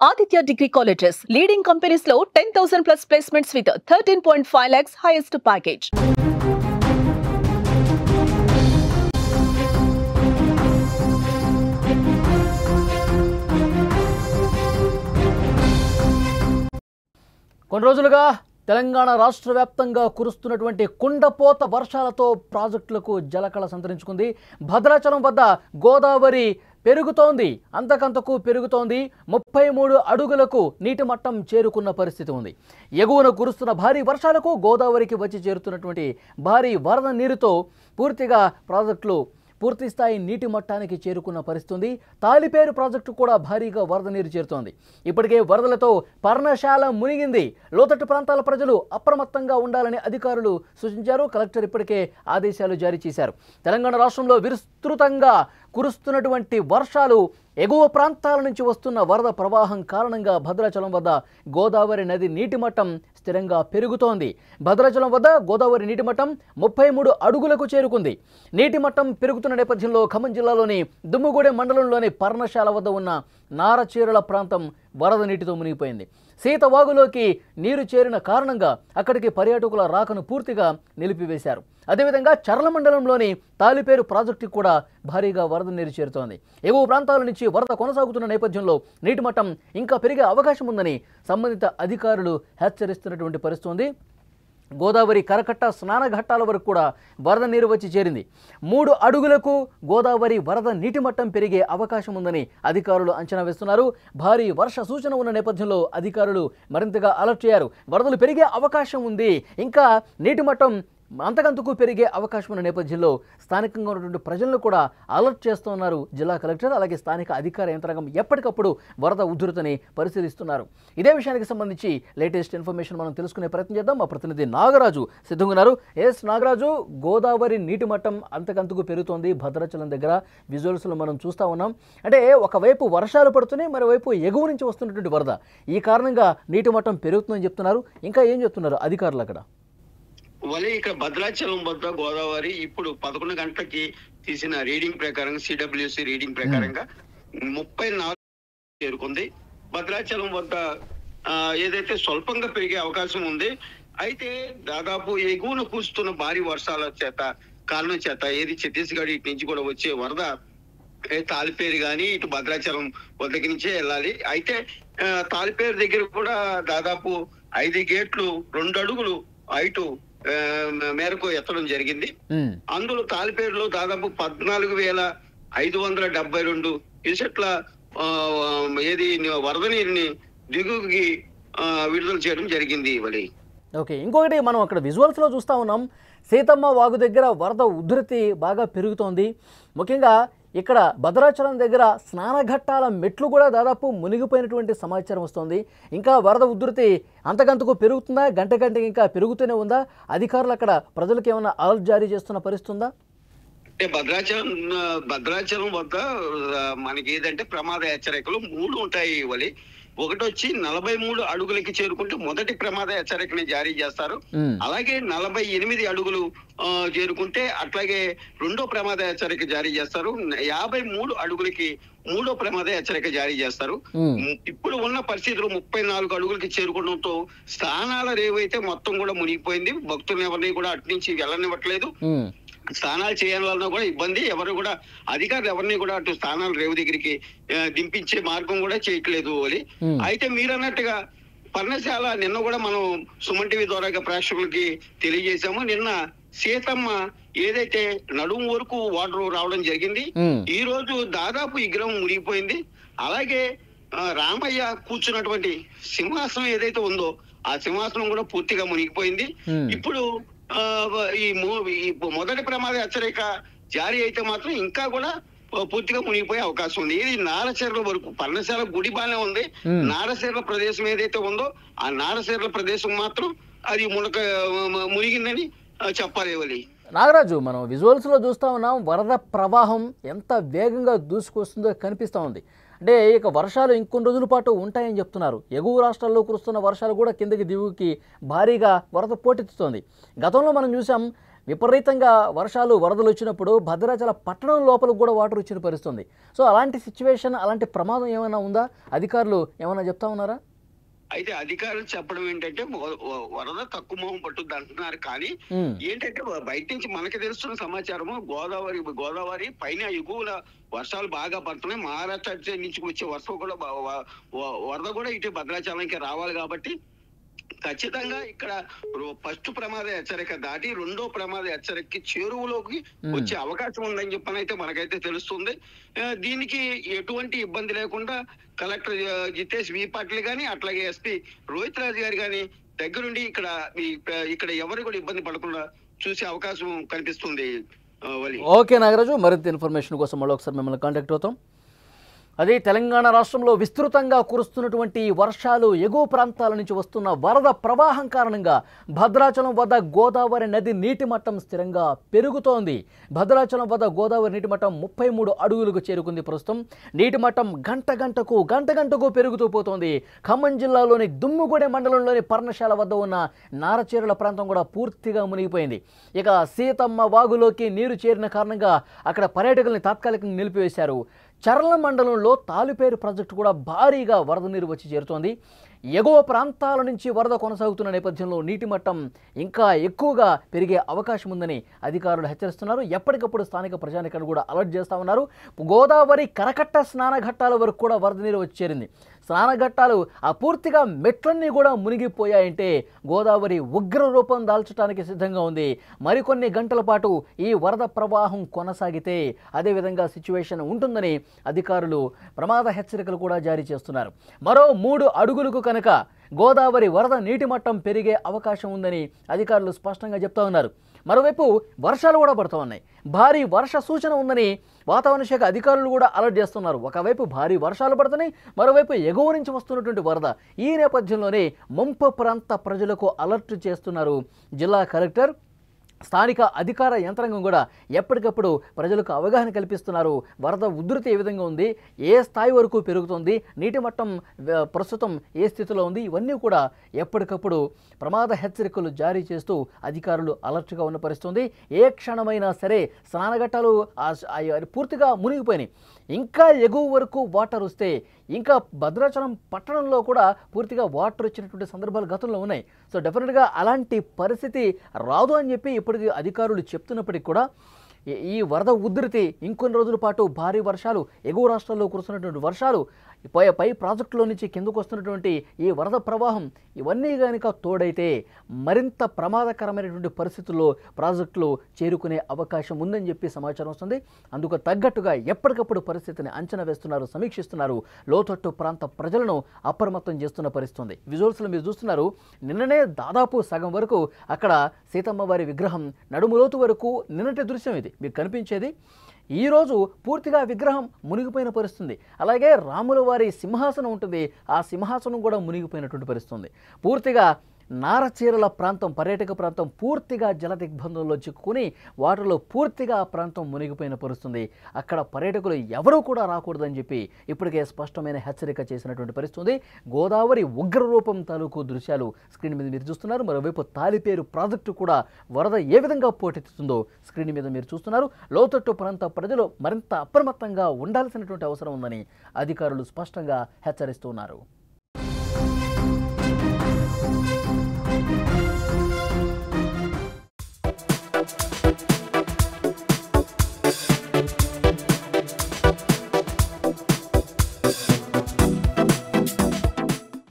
Aditya Degree Colleges, leading companies low 10,000 plus placements with 13.5 lakhs highest package. కొన్ని రోజులుగా తెలంగాణ రాష్ట్ర వ్యాప్తంగా కురుస్తున్నటువంటి కుండపోత వర్షాలతో ప్రాజెక్టులకు జలకళ సంతరించుకుంది. భద్రాచలం వద్ద గోదావరి పెరుగుతోంది, అంతకంతకు పెరుగుతోంది. 33 అడుగులకు నీటి మట్టం చేరుకున్న పరిస్థితి ఉంది. ఎగువన కురుస్తున్న భారీ వర్షాలకు గోదావరికి వచ్చి చేరుతున్నటువంటి భారీ వరద నీరుతో పూర్తిగా ప్రాజెక్టులు పూర్తిస్థాయి నీటి మట్టానికి చేరుకున్న పరిస్థితి. తాలిపేరు ప్రాజెక్టు కూడా భారీగా వరద నీరు చేరుతోంది. ఇప్పటికే వరదలతో పర్ణశాల మునిగింది. లోతట్టు ప్రాంతాల ప్రజలు అప్రమత్తంగా ఉండాలని అధికారులు సూచించారు. కలెక్టర్ ఇప్పటికే ఆదేశాలు జారీ చేశారు. తెలంగాణ రాష్ట్రంలో విస్తృతంగా కురుస్తున్నటువంటి వర్షాలు, ఎగువ ప్రాంతాల నుంచి వస్తున్న వరద ప్రవాహం కారణంగా భద్రాచలం వద్ద గోదావరి నది నీటి మట్టం స్థిరంగా పెరుగుతోంది. భద్రాచలం వద్ద గోదావరి నీటి మట్టం 33 అడుగులకు చేరుకుంది. నీటి మట్టం పెరుగుతున్న నేపథ్యంలో ఖమ్మం జిల్లాలోని దుమ్ముగూడెం మండలంలోని పర్ణశాల వద్ద ఉన్న నారచీరల ప్రాంతం వరద నీటితో మునిగిపోయింది. సీతవాగులోకి నీరు చేరిన కారణంగా అక్కడికి పర్యాటకుల రాకను పూర్తిగా నిలిపివేశారు. అదేవిధంగా చర్ల మండలంలోని తాలిపేరు ప్రాజెక్టు కూడా భారీగా వరద నీరు చేరుతోంది. ఎగువ ప్రాంతాల నుంచి వరద కొనసాగుతున్న నేపథ్యంలో నీటి మట్టం ఇంకా పెరిగే అవకాశం ఉందని సంబంధిత అధికారులు హెచ్చరిస్తున్నటువంటి పరిస్థితి ఉంది. గోదావరి కరకట్ట స్నానఘట్టాల వరకు కూడా వరద నీరు వచ్చి చేరింది. 3 అడుగులకు గోదావరి వరద నీటి మట్టం పెరిగే అవకాశం ఉందని అధికారులు అంచనా వేస్తున్నారు. భారీ వర్ష సూచన ఉన్న నేపథ్యంలో అధికారులు మరింతగా అలర్ట్ చేశారు. వరదలు పెరిగే అవకాశం ఉంది, ఇంకా నీటి మట్టం అంతకంతకు పెరిగే అవకాశం ఉన్న నేపథ్యంలో స్థానికంగా ఉన్నటువంటి ప్రజలను కూడా అలర్ట్ చేస్తున్నారు జిల్లా కలెక్టర్. అలాగే స్థానిక అధికార యంత్రాంగం ఎప్పటికప్పుడు వరద ఉధృతిని పరిశీలిస్తున్నారు. ఇదే విషయానికి సంబంధించి లేటెస్ట్ ఇన్ఫర్మేషన్ మనం తెలుసుకునే ప్రయత్నం చేద్దాం. మా ప్రతినిధి నాగరాజు సిద్ధంగా ఉన్నారు. నాగరాజు, గోదావరి నీటి మట్టం అంతకంతకు పెరుగుతోంది భద్రాచలం దగ్గర. విజువల్స్లో మనం చూస్తూ ఉన్నాం. అంటే ఒకవైపు వర్షాలు పడుతున్నాయి, మరోవైపు ఎగువ నుంచి వస్తున్నటువంటి వరద. ఈ కారణంగా నీటి మట్టం పెరుగుతుందని చెప్తున్నారు. ఇంకా ఏం చెప్తున్నారు అధికారులు అక్కడ? ఇక్కడ భద్రాచలం వద్ద గోదావరి ఇప్పుడు 11 గంటలకి తీసిన రీడింగ్ ప్రకారం, సిడబ్ల్యూసి రీడింగ్ ప్రకారంగా 34 చేరుకుంది. భద్రాచలం వద్ద ఏదైతే స్వల్పంగా పెరిగే అవకాశం ఉంది. అయితే దాదాపు ఎగువన కురుస్తున్న భారీ వర్షాల కారణం చేత ఏది ఛత్తీస్గఢ్ ఇటు నుంచి కూడా వచ్చే వరద తాలిపేరు కానీ ఇటు భద్రాచలం వద్దకి నుంచే వెళ్ళాలి. అయితే తాలిపేరు దగ్గర కూడా దాదాపు 5 గేట్లు 2 అడుగులు హైటు మేరకు ఎత్తడం జరిగింది. అందులో తాలిపేరులో దాదాపు 14,572 క్యూసెట్ల వరద నీరుని దిగువకి విడుదల చేయడం జరిగింది. ఓకే, ఇంకొకటి మనం అక్కడ విజువల్స్లో చూస్తూ ఉన్నాం. సీతమ్మ వాగు దగ్గర వరద ఉధృతి బాగా పెరుగుతోంది. ముఖ్యంగా ఇక్కడ భద్రాచలం దగ్గర స్నానఘట్టాల మెట్లు కూడా దాదాపు మునిగిపోయినటువంటి సమాచారం వస్తుంది. ఇంకా వరద ఉధృతి అంతకంతకు పెరుగుతుందా? గంటకి ఇంకా పెరుగుతూనే ఉందా? అధికారులు అక్కడ ప్రజలకు ఏమైనా అలర్ట్ జారీ చేస్తున్న పరిస్థితి ఉందా? అంటే భద్రాచలం వద్ద మనకి ఏదంటే ప్రమాద హెచ్చరికలు 3 ఉంటాయి. ఒకటి వచ్చి 43 అడుగులకి చేరుకుంటే మొదటి ప్రమాద హెచ్చరికని జారీ చేస్తారు. అలాగే 48 అడుగులు చేరుకుంటే అట్లాగే రెండో ప్రమాద హెచ్చరిక జారీ చేస్తారు. 53 అడుగులకి మూడో ప్రమాద హెచ్చరిక జారీ చేస్తారు. ఇప్పుడు ఉన్న పరిస్థితులు 34 అడుగులకి చేరుకోవడంతో స్థానాల రేవైతే మొత్తం కూడా మునిగిపోయింది. భక్తులను ఎవరిని కూడా అటు నుంచి వెళ్ళనివ్వట్లేదు. స్నానాలు చేయాలన్నా కూడా ఇబ్బంది. ఎవరు కూడా అధికారులు ఎవరిని కూడా అటు స్థానాలు రేవు దగ్గరికి దింపించే మార్గం కూడా చేయట్లేదు. అయితే మీరన్నట్టుగా పర్ణశాల నిన్న కూడా మనం సుమన్ టీవీ ద్వారా ప్రేక్షకులకి తెలియజేశాము. నిన్న సీతమ్మ ఏదైతే నడుము వరకు వాటర్ రావడం జరిగింది. ఈ రోజు దాదాపు విగ్రహం మునిగిపోయింది. అలాగే రామయ్య కూర్చున్నటువంటి సింహాసనం ఏదైతే ఉందో ఆ సింహాసనం కూడా పూర్తిగా మునిగిపోయింది. ఇప్పుడు ఈ మొదటి ప్రమాద హెచ్చరిక జారీ అయితే మాత్రం ఇంకా కూడా పూర్తిగా మునిగిపోయే అవకాశం ఉంది. ఇది నారచీరల వరకు, పర్ణశాల గుడి బానే ఉంది. నారచీరల ప్రదేశం ఏదైతే ఉందో ఆ నారచీరల ప్రదేశం మాత్రం అది మునిగిందని చెప్పాలి. నాగరాజు, మనం విజువల్స్లో చూస్తూ ఉన్నాం. వరద ప్రవాహం ఎంత వేగంగా దూసుకొస్తుందో కనిపిస్తూ ఉంది. అంటే ఇక వర్షాలు ఇంకొన్ని రోజుల పాటు ఉంటాయని చెప్తున్నారు. ఎగువ రాష్ట్రాల్లో కురుస్తున్న వర్షాలు కూడా కిందకి దిగువకి భారీగా వరద పోటెత్తుతోంది. గతంలో మనం చూసాం విపరీతంగా వర్షాలు వరదలు వచ్చినప్పుడు భద్రాచల పట్టణం లోపలికి కూడా వాటర్ వచ్చిన పరిస్థితుంది. సో అలాంటి సిచ్యువేషన్, అలాంటి ప్రమాదం ఏమైనా ఉందా? అధికారులు ఏమైనా చెప్తా ఉన్నారా? అయితే అధికారులు చెప్పడం ఏంటంటే వరద తక్కువ మొహం పట్టుద్ది అంటున్నారు. కానీ ఏంటంటే బయట నుంచి మనకి తెలుస్తున్న సమాచారము గోదావరి పైన ఎగువల వర్షాలు బాగా పడుతున్నాయి. మహారాష్ట్ర నుంచి వచ్చే వర్షం కూడా వరద కూడా ఇటు భద్రాచలంకి రావాలి. కాబట్టి ఖచ్చితంగా ఇక్కడ ఫస్ట్ ప్రమాద హెచ్చరిక దాటి రెండో ప్రమాద హెచ్చరికకి చేరువలోకి వచ్చే అవకాశం ఉందని చెప్పనైతే మనకైతే తెలుస్తుంది. దీనికి ఎటువంటి ఇబ్బంది లేకుండా కలెక్టర్ జితేష్ వి పాటిల్ గాని, అట్లాగే ఎస్పీ రోహిత్ రాజ్ గారు గాని దగ్గరుండి ఇక్కడ ఎవరు కూడా ఇబ్బంది పడకుండా చూసే అవకాశం కనిపిస్తుంది. ఓకే నాగరాజు, మరింత ఇన్ఫర్మేషన్ కోసం మళ్ళీ ఒకసారి మిమ్మల్ని కాంటాక్ట్ అవుతాం. అదే తెలంగాణ రాష్ట్రంలో విస్తృతంగా కురుస్తున్నటువంటి వర్షాలు, ఎగువ ప్రాంతాల నుంచి వస్తున్న వరద ప్రవాహం కారణంగా భద్రాచలం వద్ద గోదావరి నది నీటి మట్టం స్థిరంగా పెరుగుతోంది. భద్రాచలం వద్ద గోదావరి నీటి మట్టం 33 అడుగులకు చేరుకుంది. ప్రస్తుతం నీటి మట్టం గంట గంటకు పెరుగుతూ పోతోంది. ఖమ్మం జిల్లాలోని దుమ్ముగూడెం మండలంలోని పర్ణశాల వద్ద ఉన్న నారచీరల ప్రాంతం కూడా పూర్తిగా మునిగిపోయింది. ఇక సీతమ్మ వాగులోకి నీరు చేరిన కారణంగా అక్కడ పర్యాటకుల్ని తాత్కాలికంగా నిలిపివేశారు. చర్ల మండలంలో తాలిపేరు ప్రాజెక్టు కూడా భారీగా వరద నీరు వచ్చి చేరుతోంది. ఎగువ ప్రాంతాల నుంచి వరద కొనసాగుతున్న నేపథ్యంలో నీటి మట్టం ఇంకా ఎక్కువగా పెరిగే అవకాశం ఉందని అధికారులు హెచ్చరిస్తున్నారు. ఎప్పటికప్పుడు స్థానిక ప్రజానికాన్ని కూడా అలర్ట్ చేస్తూ ఉన్నారు. గోదావరి కరకట్ట స్నానఘట్టాల వరకు కూడా వరద నీరు వచ్చి చేరింది. స్నానఘట్టాలు పూర్తిగా మెట్లన్నీ కూడా మునిగిపోయాయంటే గోదావరి ఉగ్ర రూపం దాల్చడానికి సిద్ధంగా ఉంది. మరికొన్ని గంటల పాటు ఈ వరద ప్రవాహం కొనసాగితే అదేవిధంగా సిచ్యువేషన్ ఉంటుందని అధికారులు ప్రమాద హెచ్చరికలు కూడా జారీ చేస్తున్నారు. మరో 3 అడుగులకు కనుక గోదావరి వరద నీటి మట్టం పెరిగే అవకాశం ఉందని అధికారులు స్పష్టంగా చెప్తా ఉన్నారు. మరోవైపు వర్షాలు కూడా పడుతూ ఉన్నాయి. భారీ వర్ష సూచన ఉందని వాతావరణ శాఖ అధికారులు కూడా అలర్ట్ చేస్తున్నారు. ఒకవైపు భారీ వర్షాలు పడుతున్నాయి, మరోవైపు ఎగువ నుంచి వస్తున్నటువంటి వరద. ఈ నేపథ్యంలోనే ముంపు ప్రాంత ప్రజలకు అలర్ట్ చేస్తున్నారు జిల్లా కలెక్టర్. స్థానిక అధికార యంత్రాంగం కూడా ఎప్పటికప్పుడు ప్రజలకు అవగాహన కల్పిస్తున్నారు. వరద ఉధృతి ఏ విధంగా ఉంది, ఏ స్థాయి వరకు పెరుగుతుంది, నీటి మట్టం ప్రస్తుతం ఏ స్థితిలో ఉంది, ఇవన్నీ కూడా ఎప్పటికప్పుడు ప్రమాద హెచ్చరికలు జారీ చేస్తూ అధికారులు అలర్ట్గా ఉన్న పరిస్థితుంది. ఏ క్షణమైనా సరే స్నానఘట్టాలు పూర్తిగా మునిగిపోయినాయి. ఇంకా ఎగువ వరకు వాటర్ వస్తే ఇంకా భద్రాచలం పట్టణంలో కూడా పూర్తిగా వాటర్ వచ్చినటువంటి సందర్భాలు గతంలో ఉన్నాయి. సో డెఫినెట్గా అలాంటి పరిస్థితి రాదు అని చెప్పి ఇప్పటికీ అధికారులు చెప్తున్నప్పటికీ కూడా ఈ వరద ఉధృతి ఇంకొన్ని రోజుల పాటు భారీ వర్షాలు, ఎగువ రాష్ట్రాల్లో కురుస్తున్నటువంటి వర్షాలు, పై ప్రాజెక్టులో నుంచి కిందకు వస్తున్నటువంటి ఈ వరద ప్రవాహం, ఇవన్నీ కనుక తోడైతే మరింత ప్రమాదకరమైనటువంటి పరిస్థితుల్లో ప్రాజెక్టులు చేరుకునే అవకాశం ఉందని చెప్పి సమాచారం వస్తుంది. అందుకు తగ్గట్టుగా ఎప్పటికప్పుడు పరిస్థితిని అంచనా వేస్తున్నారు, సమీక్షిస్తున్నారు. లోతట్టు ప్రాంత ప్రజలను అప్రమత్తం చేస్తున్న పరిస్థితుంది. విజువల్స్లో మీరు చూస్తున్నారు, నిన్ననే దాదాపు సగం వరకు అక్కడ సీతమ్మవారి విగ్రహం నడుములోతు వరకు నిన్నటి దృశ్యం ఇది మీకు కనిపించేది. ఈరోజు పూర్తిగా విగ్రహం మునిగిపోయిన పరిస్థితుంది. అలాగే రాముల వారి సింహాసనం ఉంటుంది, ఆ సింహాసనం కూడా మునిగిపోయినటువంటి పరిస్థితుంది. పూర్తిగా నారచీరల ప్రాంతం, పర్యాటక ప్రాంతం పూర్తిగా జల దిగ్బంధంలో చిక్కుకుని వాటిలో పూర్తిగా ఆ ప్రాంతం మునిగిపోయిన పరిస్థితుంది. అక్కడ పర్యాటకులు ఎవరూ కూడా రాకూడదని చెప్పి ఇప్పటికే స్పష్టమైన హెచ్చరిక చేసినటువంటి పరిస్థితుంది. గోదావరి ఉగ్ర రూపం తాలూకు దృశ్యాలు స్క్రీన్ మీద మీరు చూస్తున్నారు. మరోవైపు తాలిపేరు ప్రాజెక్టు కూడా వరద ఏ విధంగా పోటెత్తుతుందో స్క్రీన్ మీద మీరు చూస్తున్నారు. లోతట్టు ప్రాంత ప్రజలు మరింత అప్రమత్తంగా ఉండాల్సినటువంటి అవసరం ఉందని అధికారులు స్పష్టంగా హెచ్చరిస్తున్నారు.